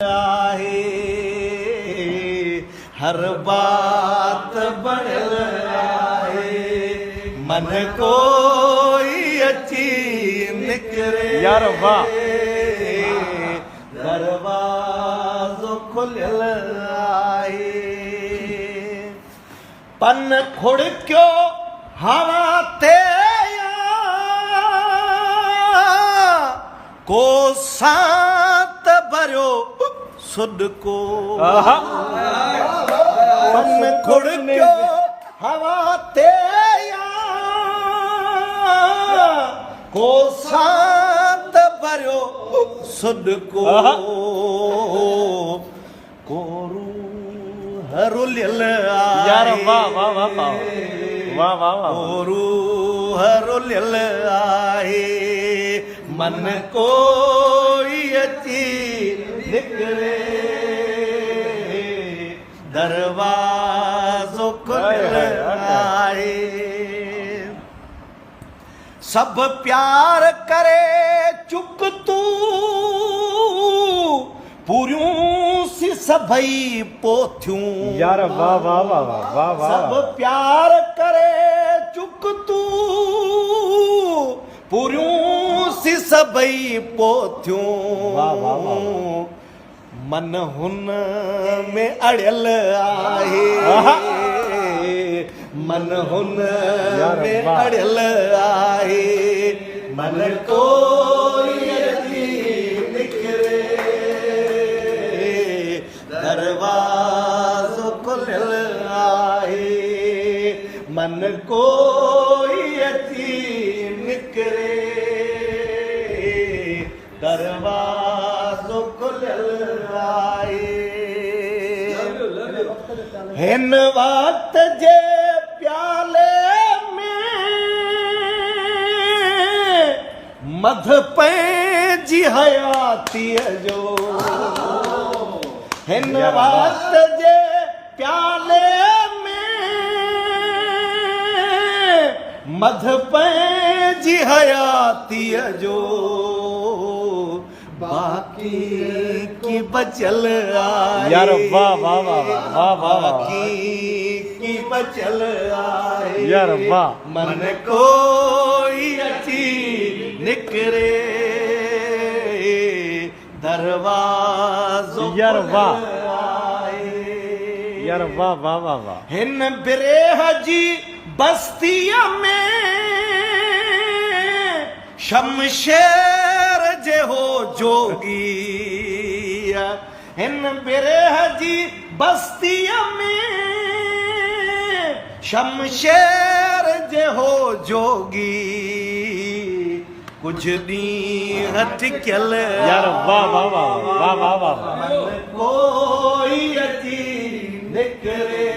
आहे हर बात बणियल आहे मन कोई अची निकिरे यार वाह दरवाज़ो खुलियल आहे पन खुड़कियो हवा ते को सात भरियो सुडको पन खुड़कियो हवा ते को सात भरियो सुडको कोरू हरुलियल यार वाह वाह वाह वाह वाह वाह वाह कोरू हरुलियल आहे मन कोई अची निकिरे दरवाज़ो खुलियल आहे सब प्यार करे चुक तू पूरियूं सी सभई पोथियूं यार वाह वाह वाह वाह वाह वाह सब प्यार करे चुक तू पूरियूं सी सभई पोथियूं वाह वाह वाह मन हुन में अड़ियल आहे मन हुन में वाह। अड़ियल आहे मन कोई अची निकिरे दरवाज़ो खुलियल आहे मन कोई अची निकिरे दरवाज़ो खुलियल आहे हिन वक्त जे प्याले में मध पंहिंजी हयातीअ जो हिन वक्त जे प्याले में मध पंहिंजी हयातीअ जो बाकी की बचल आहे यार वाह वाह वाह वाह वाह वाह की बचल आहे यार वाह मन कोई अची निकिरे दरवाज़ो यार वाह। खुलियल आहे यार वाह वाह वाह वाह हिन बिरेह जी बस्तीअ में शमशेर जे हो जोगी हिन बिरेह जी बस्तीअ में शमशेर जे हो जोगी कुछ ॾींहं टिकियल यार वाह वाह वाह वाह वाह वाह मन कोई अची निकिरे